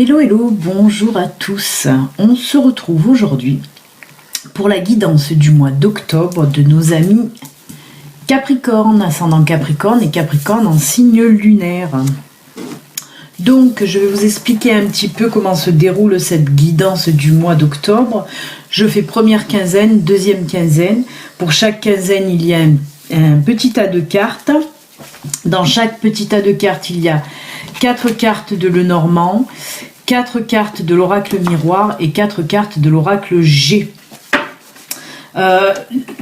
Hello, hello, bonjour à tous. On se retrouve aujourd'hui pour la guidance du mois d'octobre de nos amis Capricorne, ascendant Capricorne et Capricorne en signe lunaire. Donc, je vais vous expliquer un petit peu comment se déroule cette guidance du mois d'octobre. Je fais première quinzaine, deuxième quinzaine. Pour chaque quinzaine, il y a un petit tas de cartes. Dans chaque petit tas de cartes, il y a 4 cartes de Lenormand, 4 cartes de l'oracle miroir et 4 cartes de l'oracle G.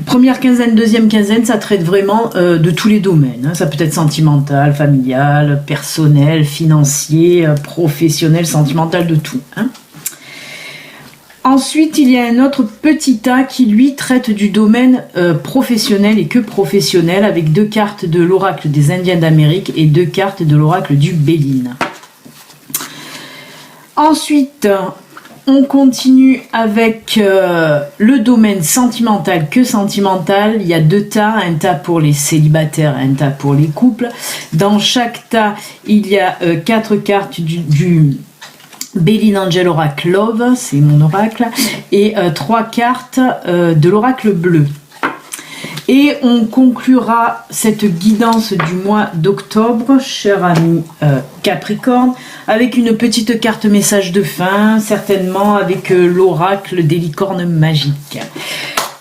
Première quinzaine, deuxième quinzaine, ça traite vraiment de tous les domaines. Ça peut être sentimental, familial, personnel, financier, professionnel, sentimental, de tout. Ensuite, il y a un autre petit tas qui, lui, traite du domaine professionnel et que professionnel, avec 2 cartes de l'oracle des Indiens d'Amérique et 2 cartes de l'oracle du Béline. Ensuite, on continue avec le domaine sentimental que sentimental. Il y a 2 tas, un tas pour les célibataires et un tas pour les couples. Dans chaque tas, il y a 4 cartes du Béline Angel Oracle Love, c'est mon oracle, et 3 cartes de l'oracle bleu. Et on conclura cette guidance du mois d'octobre, cher ami Capricorne, avec une petite carte message de fin, certainement avec l'oracle des licornes magiques.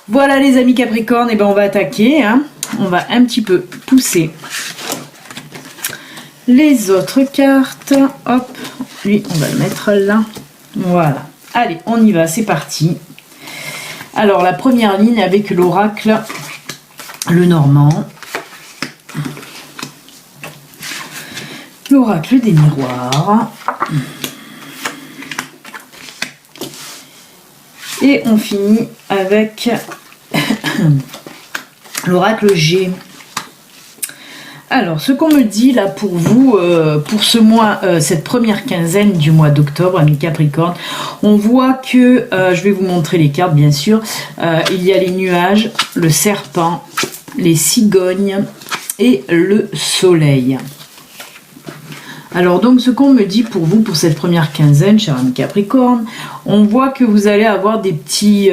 Voilà les amis Capricorne, et ben on va attaquer, on va un petit peu pousser les autres cartes. Hop, lui on va le mettre là, voilà. Allez, on y va, c'est parti. Alors la première ligne avec l'oracle Lenormand, l'oracle des miroirs, et on finit avec l'oracle G. Alors, ce qu'on me dit là pour vous, pour ce mois, cette première quinzaine du mois d'octobre, amis Capricorne, on voit que, je vais vous montrer les cartes bien sûr, il y a les nuages, le serpent, les cigognes et le soleil. Alors donc ce qu'on me dit pour vous, pour cette première quinzaine, cher ami Capricorne, on voit que vous allez avoir des petits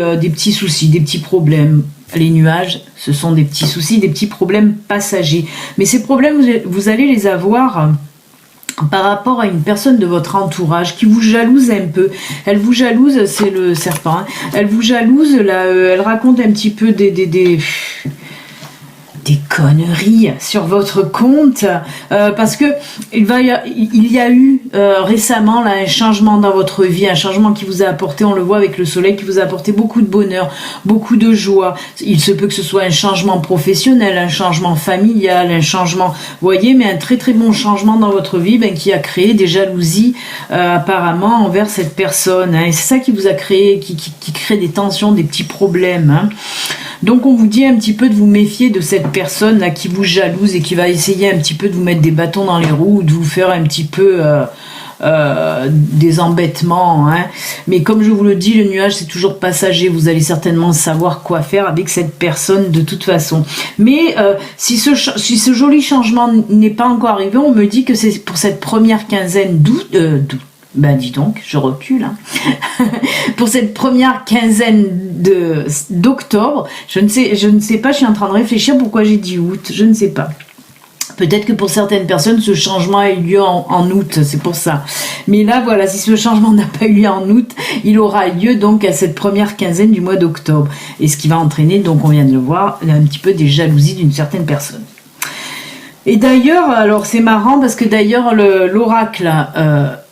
soucis, des petits problèmes. Les nuages, ce sont des petits soucis, des petits problèmes passagers. Mais ces problèmes, vous allez les avoir par rapport à une personne de votre entourage qui vous jalouse un peu. Elle vous jalouse, c'est le serpent, elle vous jalouse, là, elle raconte un petit peu des conneries sur votre compte, parce que il y a eu récemment là, un changement dans votre vie, un changement qui vous a apporté, on le voit avec le soleil, qui vous a apporté beaucoup de bonheur, beaucoup de joie. Il se peut que ce soit un changement professionnel, un changement familial, un changement, vous voyez, mais un très très bon changement dans votre vie, qui a créé des jalousies apparemment envers cette personne, et c'est ça qui vous a créé, qui crée des tensions, des petits problèmes. Donc on vous dit un petit peu de vous méfier de cette personne là qui vous jalouse et qui va essayer un petit peu de vous mettre des bâtons dans les roues, de vous faire un petit peu des embêtements. Mais comme je vous le dis, le nuage c'est toujours passager, vous allez certainement savoir quoi faire avec cette personne de toute façon. Mais si ce joli changement n'est pas encore arrivé, on me dit que c'est pour cette première quinzaine d'août. Ben dis donc, je recule. Pour cette première quinzaine d'octobre, je ne sais pas, je suis en train de réfléchir pourquoi j'ai dit août, je ne sais pas. Peut-être que pour certaines personnes, ce changement a eu lieu en août, c'est pour ça. Mais là, voilà, si ce changement n'a pas eu lieu en août, il aura lieu donc à cette première quinzaine du mois d'octobre. Et ce qui va entraîner, donc on vient de le voir, un petit peu des jalousies d'une certaine personne. Et d'ailleurs, alors c'est marrant parce que d'ailleurs, l'oracle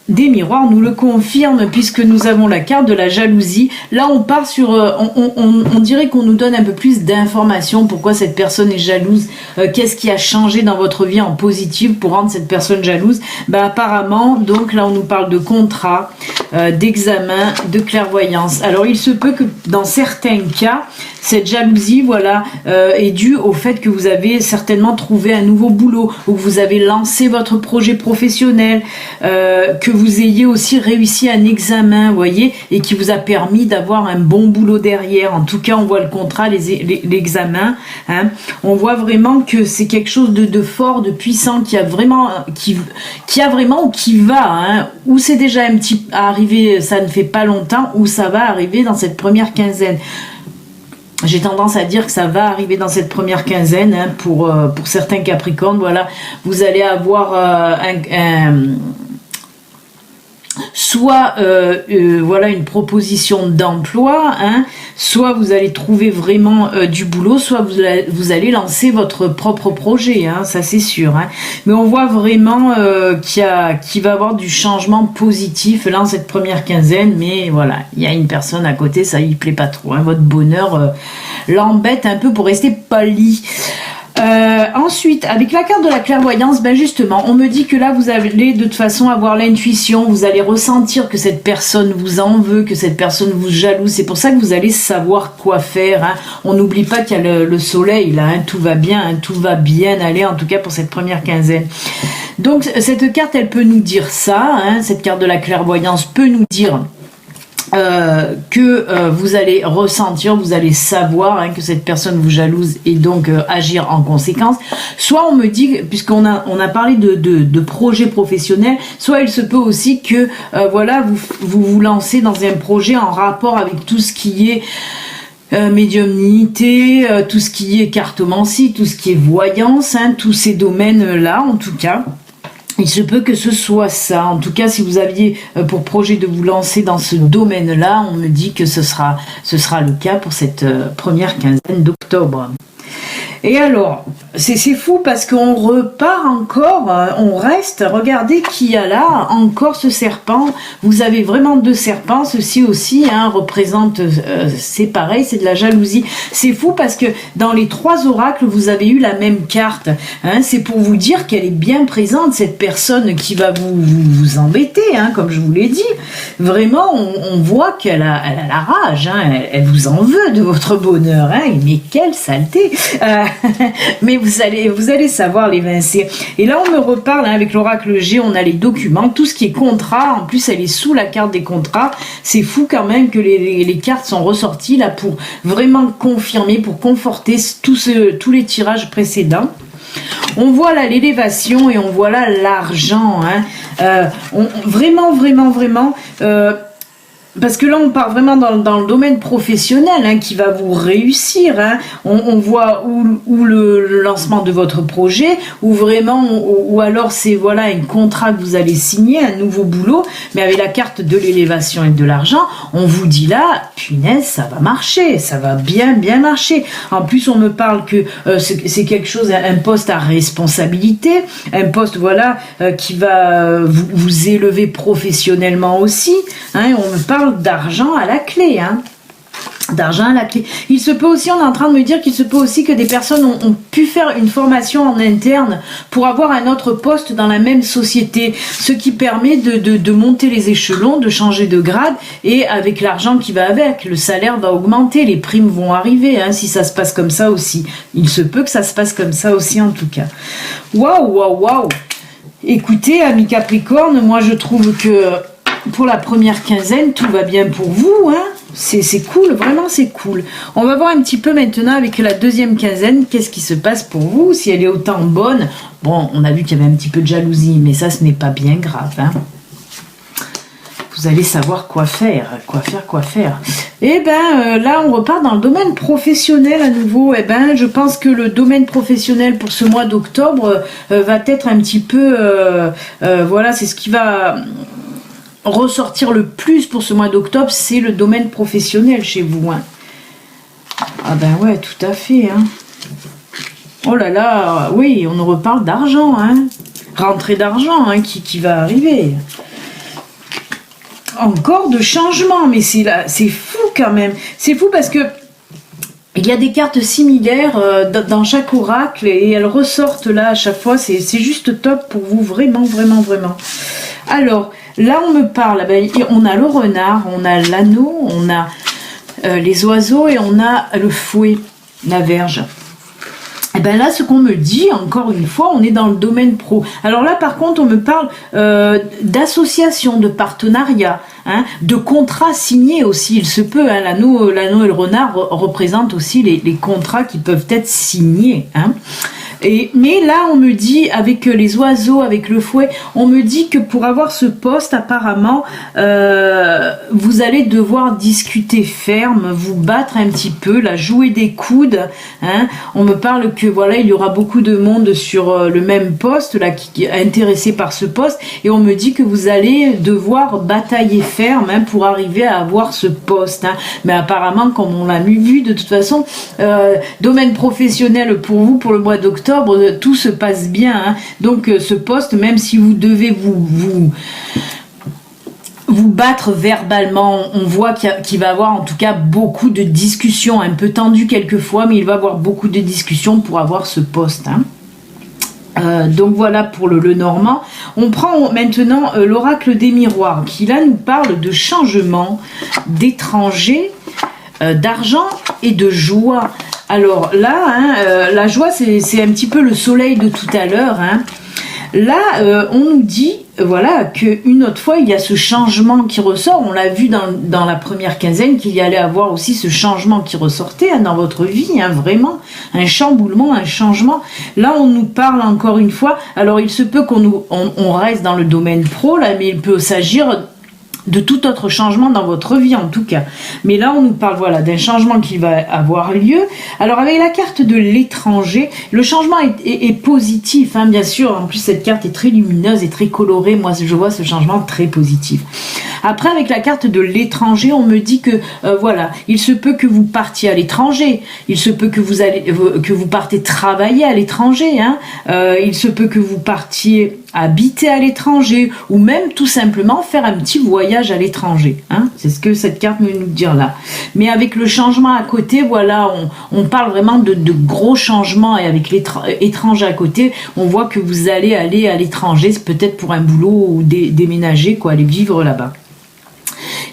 des miroirs nous le confirme, puisque nous avons la carte de la jalousie. Là on part sur on dirait qu'on nous donne un peu plus d'informations, pourquoi cette personne est jalouse, qu'est-ce qui a changé dans votre vie en positif pour rendre cette personne jalouse. Apparemment, donc là on nous parle de contrat, d'examen, de clairvoyance. Alors il se peut que dans certains cas Cette jalousie, voilà, est due au fait que vous avez certainement trouvé un nouveau boulot, ou que vous avez lancé votre projet professionnel, que vous ayez aussi réussi un examen, vous voyez, et qui vous a permis d'avoir un bon boulot derrière. En tout cas, on voit le contrat, l'examen, hein. On voit vraiment que c'est quelque chose de fort, de puissant, qui a vraiment ou qui va, hein, ou c'est déjà un petit arrivé, ça ne fait pas longtemps, ou ça va arriver dans cette première quinzaine. J'ai tendance à dire que ça va arriver dans cette première quinzaine, hein, pour certains Capricornes. Voilà, vous allez avoir soit voilà, une proposition d'emploi, hein, soit vous allez trouver vraiment du boulot, soit vous allez lancer votre propre projet, hein, ça c'est sûr, hein. Mais on voit vraiment qu'il va y avoir du changement positif là en cette première quinzaine, mais voilà, il y a une personne à côté, ça lui plaît pas trop, hein, votre bonheur l'embête un peu, pour rester poli. Ensuite, avec la carte de la clairvoyance, ben justement, on me dit que là, vous allez de toute façon avoir l'intuition, vous allez ressentir que cette personne vous en veut, que cette personne vous jalouse. C'est pour ça que vous allez savoir quoi faire, hein. On n'oublie pas qu'il y a le soleil, là, hein, tout va bien, hein, tout va bien aller, en tout cas pour cette première quinzaine. Donc, cette carte, elle peut nous dire ça, hein, cette carte de la clairvoyance peut nous dire que vous allez ressentir, vous allez savoir, hein, que cette personne vous jalouse, et donc agir en conséquence. Soit on me dit, puisqu'on a parlé de projet professionnel, soit il se peut aussi que voilà, vous lancez dans un projet en rapport avec tout ce qui est médiumnité, tout ce qui est cartomancie, tout ce qui est voyance, hein, tous ces domaines-là en tout cas. Il se peut que ce soit ça. En tout cas, si vous aviez pour projet de vous lancer dans ce domaine-là, on me dit que ce sera le cas pour cette première quinzaine d'octobre. Et alors, c'est fou parce qu'on repart encore, on reste, regardez qu'il y a là, encore ce serpent. Vous avez vraiment deux serpents, ceci aussi, hein, représente, c'est pareil, c'est de la jalousie. C'est fou parce que dans les trois oracles, vous avez eu la même carte, hein. C'est pour vous dire qu'elle est bien présente, cette personne qui va vous embêter, hein, comme je vous l'ai dit. Vraiment, on voit qu'elle a la rage, hein, elle vous en veut de votre bonheur, hein, mais quelle saleté. Mais vous allez savoir l'évincer. Et là, on me reparle, hein, avec l'oracle G, on a les documents, tout ce qui est contrat. En plus, elle est sous la carte des contrats. C'est fou quand même que les cartes sont ressorties là pour vraiment confirmer, pour conforter tous les tirages précédents. On voit là l'élévation et on voit là l'argent, hein. Vraiment, parce que là, on part vraiment dans le domaine professionnel, hein, qui va vous réussir, hein. On voit où le lancement de votre projet, ou alors c'est voilà un contrat que vous allez signer, un nouveau boulot, mais avec la carte de l'élévation et de l'argent, on vous dit là, punaise, ça va marcher, ça va bien marcher. En plus, on me parle que c'est quelque chose, un poste à responsabilité, un poste voilà qui va vous élever professionnellement aussi, hein. On me parle d'argent à la clé, hein. D'argent à la clé. Il se peut aussi, on est en train de me dire qu'il se peut aussi que des personnes ont pu faire une formation en interne pour avoir un autre poste dans la même société, ce qui permet de monter les échelons, de changer de grade, et avec l'argent qui va avec, le salaire va augmenter, les primes vont arriver, hein, si ça se passe comme ça aussi. Il se peut que ça se passe comme ça aussi en tout cas. Waouh. Écoutez, amis Capricorne, moi je trouve que pour la première quinzaine, tout va bien pour vous, hein. C'est cool, vraiment c'est cool. On va voir un petit peu maintenant avec la deuxième quinzaine, qu'est-ce qui se passe pour vous, si elle est autant bonne. Bon, on a vu qu'il y avait un petit peu de jalousie, mais ça, ce n'est pas bien grave, hein. Vous allez savoir quoi faire. Et ben là, on repart dans le domaine professionnel à nouveau. Et ben, je pense que le domaine professionnel pour ce mois d'octobre va être un petit peu, voilà, c'est ce qui va ressortir le plus pour ce mois d'octobre, c'est le domaine professionnel chez vous, hein. Ah ben ouais, tout à fait, hein. Oh là là, oui, on nous reparle d'argent, hein. Rentrée d'argent, hein, qui va arriver. Encore de changements, mais c'est fou quand même. C'est fou parce que il y a des cartes similaires dans chaque oracle et elles ressortent là à chaque fois. C'est juste top pour vous, vraiment. Alors, là on me parle, on a le renard, on a l'anneau, on a les oiseaux et on a le fouet, la verge. Et ben là, ce qu'on me dit, encore une fois, on est dans le domaine pro. Alors là, par contre, on me parle d'associations, de partenariats, hein, de contrats signés aussi. Il se peut, hein, l'anneau et le renard représentent aussi les contrats qui peuvent être signés. Hein. Mais là, on me dit, avec les oiseaux, avec le fouet, on me dit que pour avoir ce poste, apparemment, vous allez devoir discuter ferme, vous battre un petit peu, là, jouer des coudes. Hein. On me parle que voilà, il y aura beaucoup de monde sur le même poste, là, qui est intéressé par ce poste, et on me dit que vous allez devoir batailler ferme, hein, pour arriver à avoir ce poste. Hein. Mais apparemment, comme on l'a vu, de toute façon, domaine professionnel pour vous, pour le mois d'octobre, tout se passe bien. Hein. Donc ce poste, même si vous devez vous battre verbalement, on voit qu'il va y avoir en tout cas beaucoup de discussions, un peu tendues quelquefois, mais il va y avoir beaucoup de discussions pour avoir ce poste. Hein. Donc voilà pour le normand. On prend maintenant l'oracle des miroirs qui là nous parle de changement, d'étrangers, d'argent et de joie. Alors là, hein, la joie, c'est un petit peu le soleil de tout à l'heure. Hein. Là, on nous dit, voilà, qu'une autre fois, il y a ce changement qui ressort. On l'a vu dans la première quinzaine, qu'il y allait avoir aussi ce changement qui ressortait, hein, dans votre vie, hein, vraiment. Un chamboulement, un changement. Là, on nous parle encore une fois. Alors, il se peut on reste dans le domaine pro, là, mais il peut s'agir de tout autre changement dans votre vie en tout cas. Mais là, on nous parle voilà, d'un changement qui va avoir lieu. Alors, avec la carte de l'étranger, le changement est positif, hein, bien sûr. En plus, cette carte est très lumineuse et très colorée. Moi, je vois ce changement très positif. Après, avec la carte de l'étranger, on me dit que, voilà, il se peut que vous partiez à l'étranger. Il se peut que vous partez travailler à l'étranger. Hein. Il se peut que vous partiez habiter à l'étranger ou même tout simplement faire un petit voyage à l'étranger. Hein. C'est ce que cette carte veut nous dire là. Mais avec le changement à côté, voilà, on parle vraiment de gros changements et avec l'étranger à côté, on voit que vous allez aller à l'étranger, c'est peut-être pour un boulot ou déménager, quoi, aller vivre là-bas.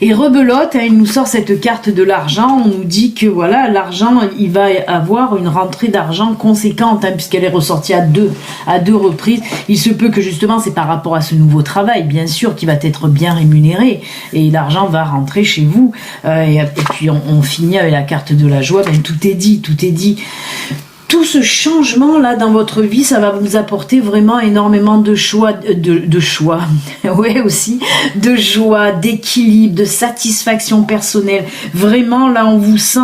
Et rebelote, hein, il nous sort cette carte de l'argent, on nous dit que voilà, l'argent, il va avoir une rentrée d'argent conséquente, hein, puisqu'elle est ressortie à deux reprises. Il se peut que justement, c'est par rapport à ce nouveau travail, bien sûr, qui va être bien rémunéré, et l'argent va rentrer chez vous. Et puis on finit avec la carte de la joie, ben, tout est dit, tout est dit. Tout ce changement-là dans votre vie, ça va vous apporter vraiment énormément de choix, ouais aussi, de joie, d'équilibre, de satisfaction personnelle. Vraiment, là, on vous sent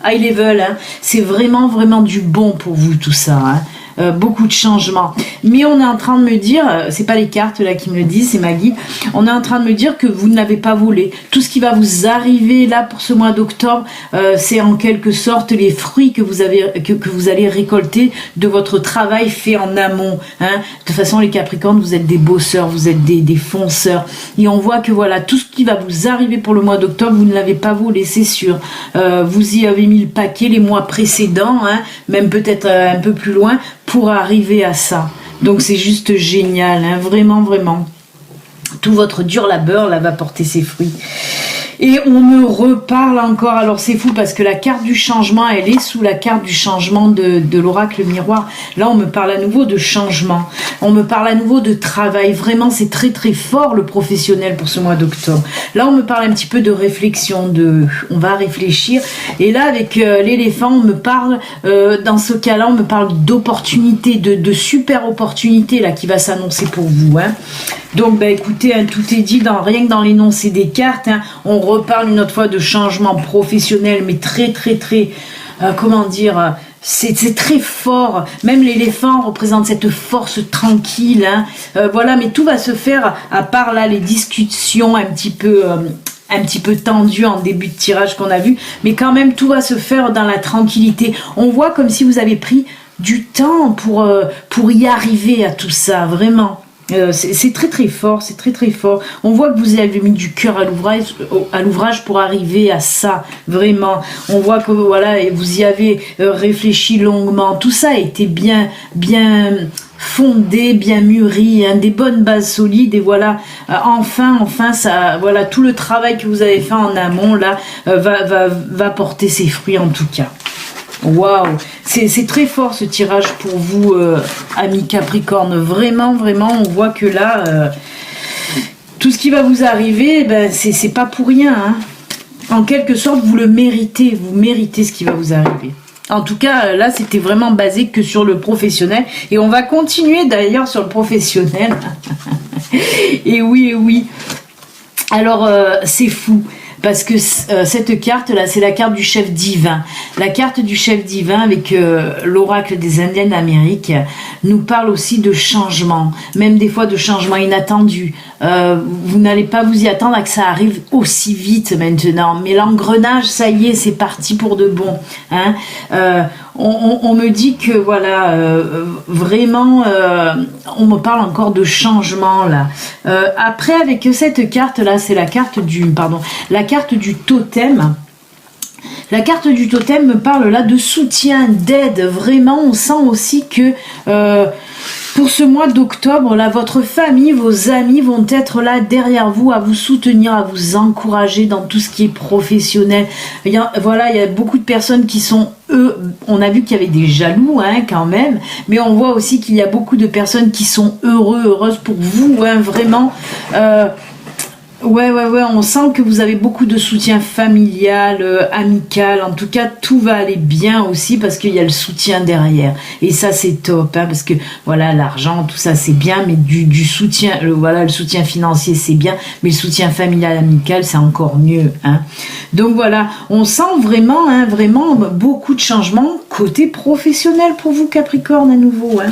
high level, hein. C'est vraiment, vraiment du bon pour vous, tout ça, hein. Beaucoup de changements. Mais on est en train de me dire, c'est pas les cartes là qui me le disent, c'est ma guide, on est en train de me dire que vous ne l'avez pas volé. Tout ce qui va vous arriver là pour ce mois d'octobre, c'est en quelque sorte les fruits que vous allez récolter de votre travail fait en amont. Hein. De toute façon, les Capricornes, vous êtes des bosseurs, vous êtes des fonceurs. Et on voit que voilà, tout ce qui va vous arriver pour le mois d'octobre, vous ne l'avez pas volé, c'est sûr. Vous y avez mis le paquet les mois précédents, hein, même peut-être un peu plus loin, pour arriver à ça. Donc c'est juste génial, hein, vraiment, vraiment. Tout votre dur labeur là va porter ses fruits. Et on me reparle encore, alors c'est fou parce que la carte du changement, elle est sous la carte du changement de l'oracle miroir. Là, on me parle à nouveau de changement, on me parle à nouveau de travail. Vraiment, c'est très très fort le professionnel pour ce mois d'octobre. Là, on me parle un petit peu de réflexion, on va réfléchir. Et là, avec l'éléphant, on me parle, dans ce cas-là, on me parle d'opportunités, de super opportunités là qui va s'annoncer pour vous. Hein. Donc, bah, écoutez, hein, tout est dit rien que dans l'énoncé des cartes. Hein, on reparle une autre fois de changement professionnel, mais très, très, très, comment dire, c'est très fort. Même l'éléphant représente cette force tranquille. Hein, voilà, mais tout va se faire, à part là les discussions un petit peu tendu en début de tirage qu'on a vu, mais quand même tout va se faire dans la tranquillité. On voit comme si vous avez pris du temps pour y arriver à tout ça, vraiment. C'est très très fort, c'est très très fort. On voit que vous avez mis du cœur à l'ouvrage pour arriver à ça, vraiment. On voit que voilà, vous y avez réfléchi longuement. Tout ça a été bien fondé, bien mûri, hein, des bonnes bases solides, et voilà, enfin, ça, voilà, tout le travail que vous avez fait en amont, là, va porter ses fruits en tout cas. Waouh, c'est très fort ce tirage pour vous, amis Capricorne, vraiment, on voit que là, tout ce qui va vous arriver, ben, c'est pas pour rien, hein. En quelque sorte, vous le méritez, vous méritez ce qui va vous arriver. En tout cas, là, c'était vraiment basé que sur le professionnel. Et on va continuer d'ailleurs sur le professionnel. Et oui. Alors, c'est fou. Parce que cette carte-là, c'est la carte du chef divin. La carte du chef divin avec l'oracle des Indiennes d'Amérique nous parle aussi de changement, même des fois de changements inattendus. Vous n'allez pas vous y attendre à que ça arrive aussi vite maintenant. Mais l'engrenage, ça y est, c'est parti pour de bon. Hein. On me dit que voilà, vraiment, on me parle encore de changement là. Après, avec cette carte là, c'est la carte du totem. La carte du totem me parle là de soutien, d'aide. Vraiment, on sent aussi que pour ce mois d'octobre, là, votre famille, vos amis vont être là derrière vous, à vous soutenir, à vous encourager dans tout ce qui est professionnel. Il y a beaucoup de personnes qui sont, on a vu qu'il y avait des jaloux, hein, quand même, mais on voit aussi qu'il y a beaucoup de personnes qui sont heureuses pour vous, hein, vraiment. Ouais, on sent que vous avez beaucoup de soutien familial, amical, en tout cas tout va aller bien aussi parce qu'il y a le soutien derrière, et ça c'est top, hein, parce que voilà, l'argent, tout ça c'est bien, mais du soutien, le soutien financier c'est bien, mais le soutien familial, amical c'est encore mieux, hein. Donc voilà, on sent vraiment, hein, vraiment beaucoup de changements côté professionnel pour vous Capricorne à nouveau, hein.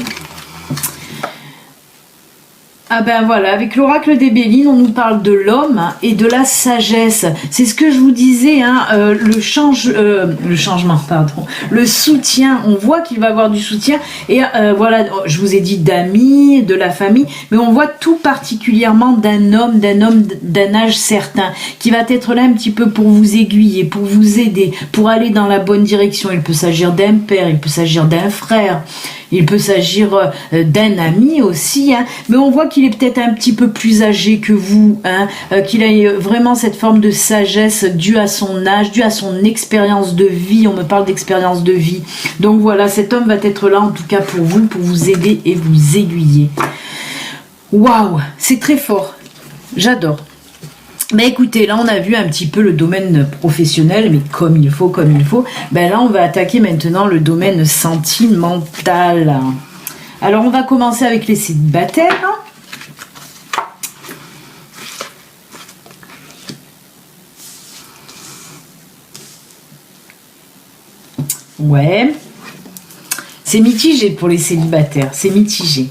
Ah ben voilà, avec l'oracle des Béline, on nous parle de l'homme et de la sagesse. C'est ce que je vous disais, hein, le changement, pardon, le soutien. On voit qu'il va avoir du soutien. Et voilà, je vous ai dit d'amis, de la famille, mais on voit tout particulièrement d'un homme d'un âge certain, qui va être là un petit peu pour vous aiguiller, pour vous aider, pour aller dans la bonne direction. Il peut s'agir d'un père, il peut s'agir d'un frère. Il peut s'agir d'un ami aussi, hein, mais on voit qu'il est peut-être un petit peu plus âgé que vous, hein, qu'il a vraiment cette forme de sagesse due à son âge, due à son expérience de vie. On me parle d'expérience de vie. Donc voilà, cet homme va être là en tout cas pour vous aider et vous aiguiller. Waouh, c'est très fort. J'adore. Ben écoutez, là on a vu un petit peu le domaine professionnel, mais comme il faut. Ben là on va attaquer maintenant le domaine sentimental. Alors on va commencer avec les célibataires. Ouais. C'est mitigé pour les célibataires, c'est mitigé.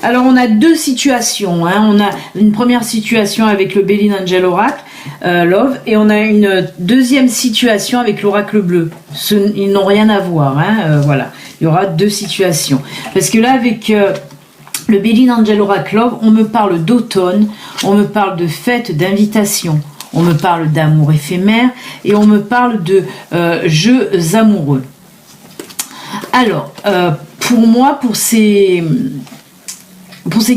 Alors on a deux situations, hein. On a une première situation avec le Béline Angel Oracle, Love, et on a une deuxième situation avec l'Oracle Bleu. Ils n'ont rien à voir, hein. Voilà, il y aura deux situations. Parce que là avec le Béline Angel Oracle Love, on me parle d'automne, on me parle de fête, d'invitation, on me parle d'amour éphémère et on me parle de jeux amoureux. Alors, pour moi, pour ces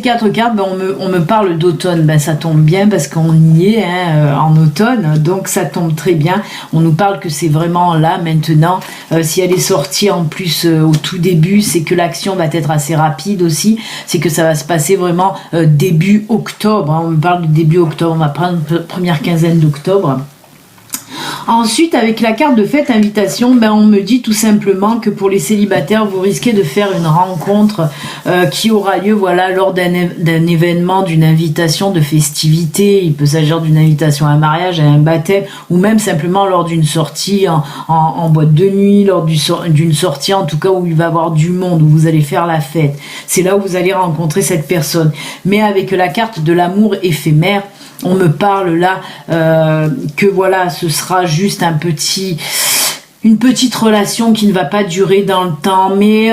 quatre cartes, ben on me parle d'automne. Ben ça tombe bien parce qu'on y est, hein, en automne, donc ça tombe très bien. On nous parle que c'est vraiment là maintenant. Si elle est sortie en plus au tout début, c'est que l'action va être assez rapide aussi. C'est que ça va se passer vraiment début octobre, hein. On me parle du début octobre. On va prendre une première quinzaine d'octobre. Ensuite, avec la carte de fête invitation, ben on me dit tout simplement que pour les célibataires, vous risquez de faire une rencontre qui aura lieu, voilà, lors d'un événement, d'une invitation de festivité. Il peut s'agir d'une invitation à un mariage, à un baptême, ou même simplement lors d'une sortie en boîte de nuit, lors d'une sortie en tout cas où il va y avoir du monde, où vous allez faire la fête. C'est là où vous allez rencontrer cette personne. Mais avec la carte de l'amour éphémère, on me parle là que voilà, ce sera juste une petite relation qui ne va pas durer dans le temps, mais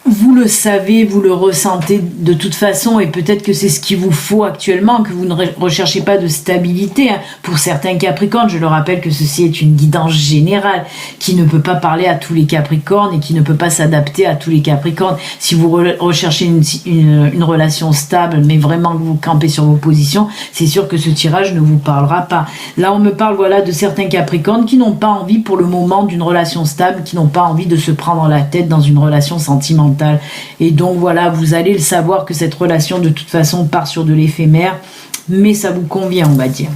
vous le savez, vous le ressentez de toute façon, et peut-être que c'est ce qu'il vous faut actuellement, que vous ne recherchez pas de stabilité. Hein. Pour certains Capricornes, je le rappelle que ceci est une guidance générale qui ne peut pas parler à tous les Capricornes et qui ne peut pas s'adapter à tous les Capricornes. Si vous recherchez une relation stable, mais vraiment que vous campez sur vos positions, c'est sûr que ce tirage ne vous parlera pas. Là, on me parle voilà de certains Capricornes qui n'ont pas envie pour le moment d'une relation stable, qui n'ont pas envie de se prendre la tête dans une relation sentimentale. Et donc voilà, vous allez le savoir que cette relation de toute façon part sur de l'éphémère, mais ça vous convient, on va dire.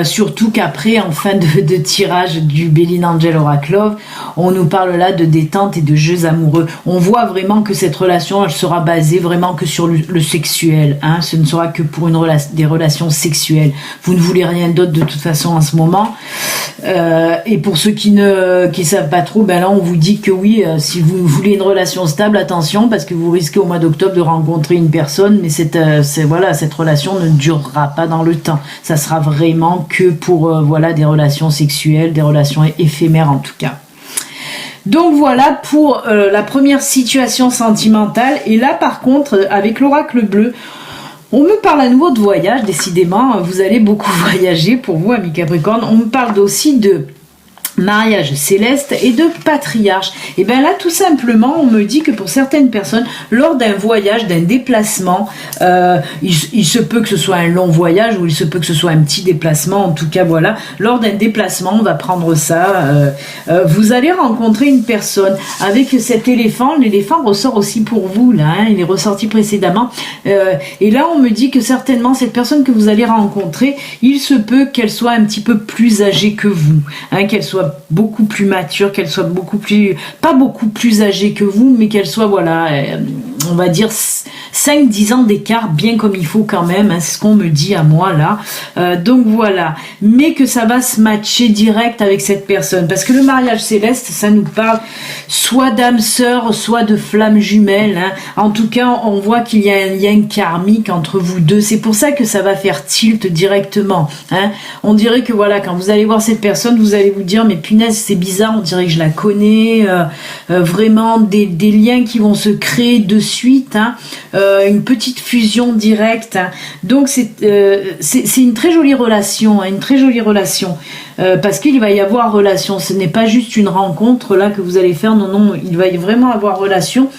Surtout qu'après, en fin de tirage du Béline Angel Oracle Love, on nous parle là de détente et de jeux amoureux. On voit vraiment que cette relation, elle sera basée vraiment que sur le sexuel. Hein. Ce ne sera que pour des relations sexuelles. Vous ne voulez rien d'autre de toute façon en ce moment. Et pour ceux qui savent pas trop, ben là on vous dit que oui, si vous voulez une relation stable, attention, parce que vous risquez au mois d'octobre de rencontrer une personne, mais cette relation ne durera pas dans le temps. Ça sera vraiment que pour des relations sexuelles, des relations éphémères en tout cas. Donc voilà pour la première situation sentimentale. Et là par contre, avec l'oracle bleu, on me parle à nouveau de voyage. Décidément, vous allez beaucoup voyager pour vous, amis Capricorne. On me parle aussi de mariage céleste et de patriarche. Et bien là, tout simplement, on me dit que pour certaines personnes, lors d'un voyage, d'un déplacement, il se peut que ce soit un long voyage ou il se peut que ce soit un petit déplacement. En tout cas, voilà, lors d'un déplacement, on va prendre ça. Vous allez rencontrer une personne avec cet éléphant. L'éléphant ressort aussi pour vous, là. Hein, il est ressorti précédemment. Et là, on me dit que certainement, cette personne que vous allez rencontrer, il se peut qu'elle soit un petit peu plus âgée que vous. Hein, qu'elle soit beaucoup plus mature, qu'elle soit pas beaucoup plus âgée que vous, mais qu'elle soit, on va dire 5-10 ans d'écart, bien comme il faut quand même, hein, c'est ce qu'on me dit à moi là. Donc voilà, mais que ça va se matcher direct avec cette personne, parce que le mariage céleste, ça nous parle soit d'âme sœur, soit de flamme jumelle. Hein. En tout cas, on voit qu'il y a un lien karmique entre vous deux. C'est pour ça que ça va faire tilt directement. Hein. On dirait que voilà, quand vous allez voir cette personne, vous allez vous dire mais punaise, c'est bizarre, on dirait que je la connais. Vraiment des liens qui vont se créer de suite. Hein. Une petite fusion directe. Hein. Donc c'est une très jolie relation, hein, une très jolie relation. Parce qu'il va y avoir relation. Ce n'est pas juste une rencontre là que vous allez faire. Non, il va y vraiment avoir relation.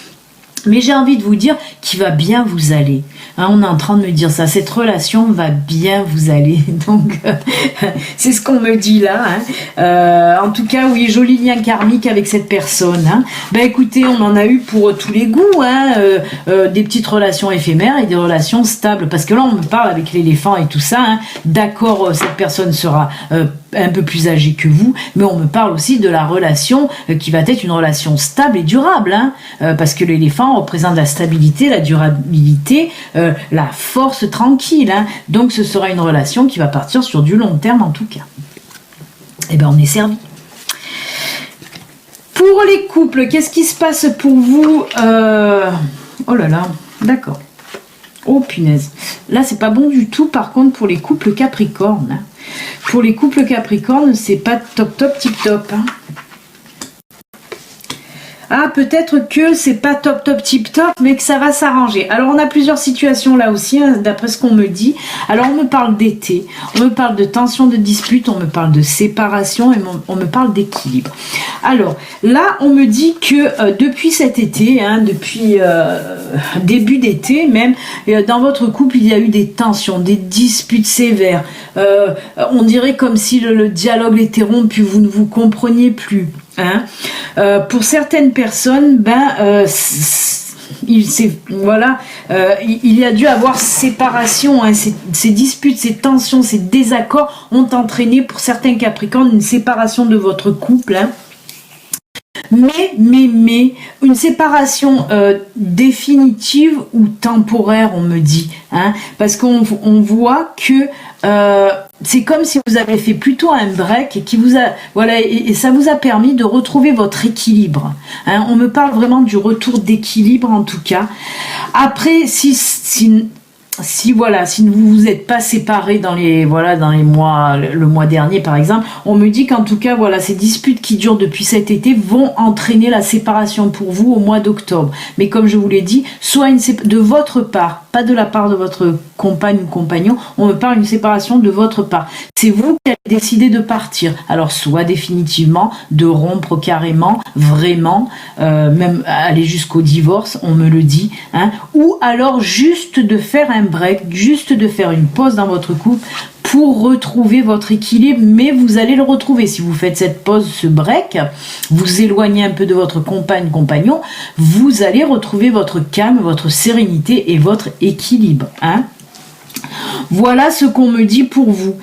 Mais j'ai envie de vous dire qu'il va bien vous aller. Hein, on est en train de me dire ça. Cette relation va bien vous aller. Donc, c'est ce qu'on me dit là. Hein. En tout cas, oui, joli lien karmique avec cette personne. Hein. Ben écoutez, on en a eu pour tous les goûts. Hein. Des petites relations éphémères et des relations stables. Parce que là, on me parle avec l'éléphant et tout ça. Hein. D'accord, cette personne sera un peu plus âgée que vous. Mais on me parle aussi de la relation qui va être une relation stable et durable. Hein. Parce que l'éléphant représente la stabilité, la durabilité, la force tranquille. Hein. Donc ce sera une relation qui va partir sur du long terme en tout cas. Et bien on est servi. Pour les couples, qu'est-ce qui se passe pour vous Oh là là, d'accord. Oh punaise. Là c'est pas bon du tout par contre pour les couples Capricorne. Hein. Pour les couples Capricorne, c'est pas top tip top. Hein. Ah, peut-être que c'est pas top tip top, mais que ça va s'arranger. Alors, on a plusieurs situations là aussi, hein, d'après ce qu'on me dit. Alors, on me parle d'été, on me parle de tension, de dispute, on me parle de séparation et on me parle d'équilibre. Alors, là, on me dit que depuis cet été, hein, depuis début d'été même, dans votre couple, il y a eu des tensions, des disputes sévères. On dirait comme si le dialogue était rompu, vous ne vous compreniez plus. Hein. Pour certaines personnes, il y a dû avoir séparation, hein, ces disputes, ces tensions, ces désaccords ont entraîné pour certains Capricornes une séparation de votre couple. Hein. Mais, une séparation définitive ou temporaire, on me dit, hein, parce qu'on voit que c'est comme si vous avez fait plutôt un break et qui vous a, et ça vous a permis de retrouver votre équilibre. Hein, on me parle vraiment du retour d'équilibre en tout cas. Après, si si voilà, si vous vous êtes pas séparés dans les mois, le mois dernier par exemple, on me dit qu'en tout cas voilà, ces disputes qui durent depuis cet été vont entraîner la séparation pour vous au mois d'octobre. Mais comme je vous l'ai dit, soit de votre part, pas de la part de votre compagne ou compagnon, on me parle d'une séparation de votre part. C'est vous qui avez décidé de partir. Alors soit définitivement, de rompre carrément, vraiment, même aller jusqu'au divorce, on me le dit, hein, ou alors juste de faire un break, juste de faire une pause dans votre couple pour retrouver votre équilibre, mais vous allez le retrouver. Si vous faites cette pause, ce break, vous éloignez un peu de votre compagne, compagnon, vous allez retrouver votre calme, votre sérénité et votre équilibre. Hein. Voilà ce qu'on me dit pour vous.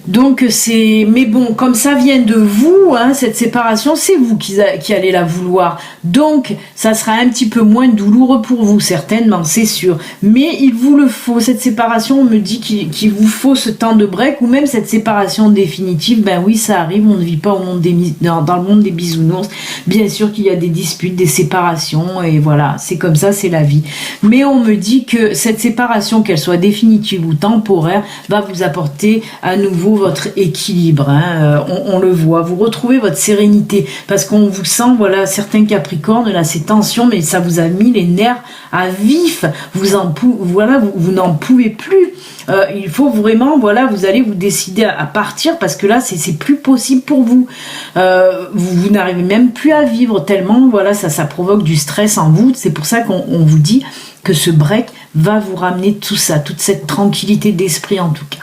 Donc mais bon, comme ça vient de vous, hein, cette séparation, c'est vous qui allez la vouloir. Donc, ça sera un petit peu moins douloureux pour vous, certainement, c'est sûr. Mais il vous le faut, cette séparation, on me dit qu'il vous faut ce temps de break, ou même cette séparation définitive. Ben oui, ça arrive, on ne vit pas dans le monde des bisounours. Bien sûr qu'il y a des disputes, des séparations, et voilà, c'est comme ça, c'est la vie. Mais on me dit que cette séparation, qu'elle soit définitive ou temporaire, va vous apporter à nouveau votre équilibre, hein. On le voit, vous retrouvez votre sérénité, parce qu'on vous sent, voilà, certains Capricornes, là, ces tensions, mais ça vous a mis les nerfs à vif, vous n'en pouvez plus. Il faut vraiment, voilà, vous allez vous décider à partir, parce que là, c'est plus possible pour vous. Vous n'arrivez même plus à vivre, tellement, voilà, ça provoque du stress en vous. C'est pour ça qu'on vous dit que ce break va vous ramener tout ça, toute cette tranquillité d'esprit, en tout cas.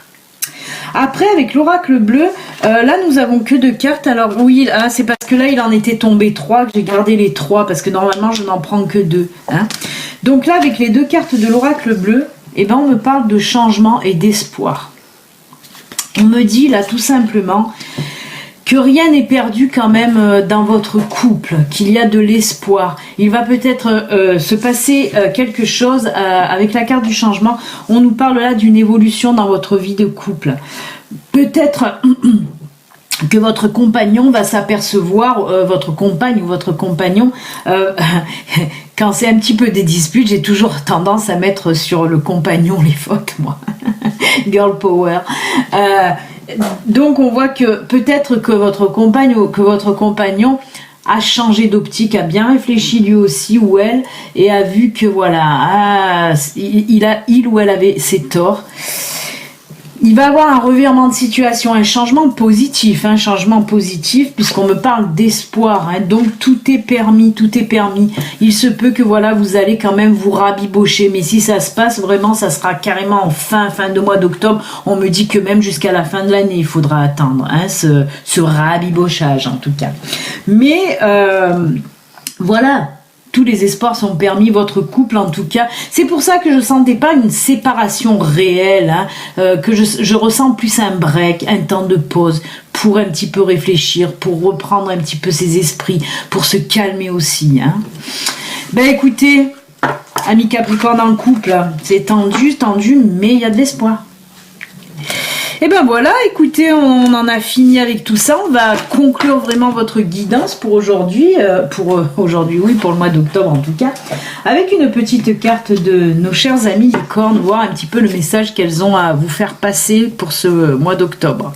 Après, avec l'oracle bleu, là, nous avons que 2 cartes. Alors oui, c'est parce que là, il en était tombé 3, que j'ai gardé les 3, parce que normalement, je n'en prends que 2. Hein. Donc là, avec les 2 cartes de l'oracle bleu, eh ben, on me parle de changement et d'espoir. On me dit, là, tout simplement, que rien n'est perdu quand même dans votre couple, qu'il y a de l'espoir. Il va peut-être se passer quelque chose avec la carte du changement. On nous parle là d'une évolution dans votre vie de couple. Peut-être que votre compagnon va s'apercevoir, votre compagne ou votre compagnon, quand c'est un petit peu des disputes, j'ai toujours tendance à mettre sur le compagnon les fautes, moi. Girl power. Donc on voit que peut-être que votre compagne ou que votre compagnon a changé d'optique, a bien réfléchi lui aussi ou elle, et a vu que voilà, il ou elle avait ses torts. Il va avoir un revirement de situation, un changement positif, puisqu'on me parle d'espoir, hein, donc tout est permis. Il se peut que voilà, vous allez quand même vous rabibocher, mais si ça se passe vraiment, ça sera carrément en fin de mois d'octobre. On me dit que même jusqu'à la fin de l'année, il faudra attendre, hein, ce rabibochage en tout cas. Mais voilà. Tous les espoirs sont permis, votre couple en tout cas. C'est pour ça que je ne sentais pas une séparation réelle, hein, que je ressens plus un break, un temps de pause pour un petit peu réfléchir, pour reprendre un petit peu ses esprits, pour se calmer aussi. Hein. Ben écoutez, amis Capricorne en couple, c'est tendu, mais il y a de l'espoir. Et ben voilà, écoutez, on en a fini avec tout ça. On va conclure vraiment votre guidance pour aujourd'hui, pour le mois d'octobre en tout cas, avec une petite carte de nos chers amis licornes, voir un petit peu le message qu'elles ont à vous faire passer pour ce mois d'octobre.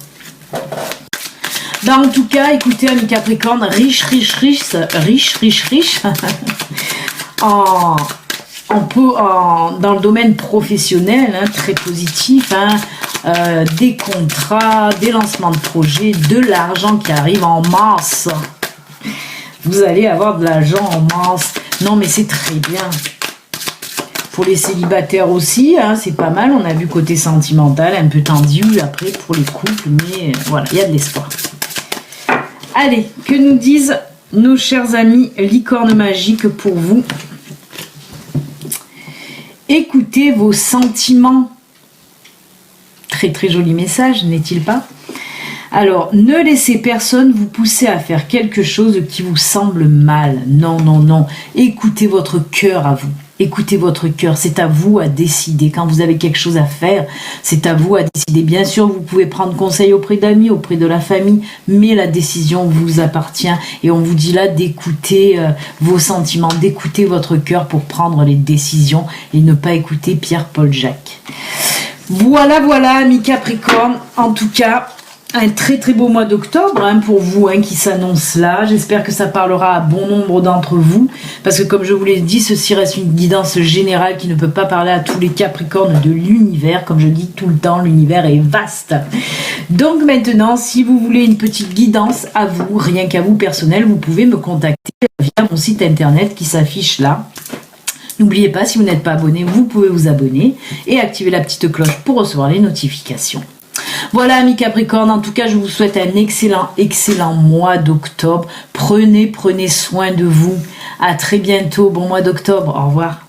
Ben, en tout cas, écoutez, amis Capricorne, riche, dans le domaine professionnel, hein, très positif, hein, des contrats, des lancements de projets, de l'argent qui arrive en masse. Vous allez avoir de l'argent en masse. Non, mais c'est très bien. Pour les célibataires aussi, hein, c'est pas mal. On a vu côté sentimental, un peu tendu après pour les couples, mais voilà, il y a de l'espoir. Allez, que nous disent nos chers amis licornes magiques pour vous? Écoutez vos sentiments. Très très joli message, n'est-il pas? Alors, ne laissez personne vous pousser à faire quelque chose qui vous semble mal. Non. Écoutez votre cœur à vous. Écoutez votre cœur, c'est à vous à décider. Quand vous avez quelque chose à faire, c'est à vous à décider. Bien sûr, vous pouvez prendre conseil auprès d'amis, auprès de la famille, mais la décision vous appartient. Et on vous dit là d'écouter vos sentiments, d'écouter votre cœur pour prendre les décisions et ne pas écouter Pierre-Paul Jacques. Voilà, amis Capricorne. En tout cas, un très très beau mois d'octobre pour vous qui s'annonce là. J'espère que ça parlera à bon nombre d'entre vous, parce que comme je vous l'ai dit, ceci reste une guidance générale qui ne peut pas parler à tous les Capricornes de l'univers. Comme je dis tout le temps, l'univers est vaste. Donc maintenant, si vous voulez une petite guidance à vous, rien qu'à vous personnel, vous pouvez me contacter via mon site internet qui s'affiche là. N'oubliez pas, si vous n'êtes pas abonné, vous pouvez vous abonner et activer la petite cloche pour recevoir les notifications. Voilà, amis Capricorne, en tout cas, je vous souhaite un excellent mois d'octobre. Prenez soin de vous. À très bientôt, bon mois d'octobre. Au revoir.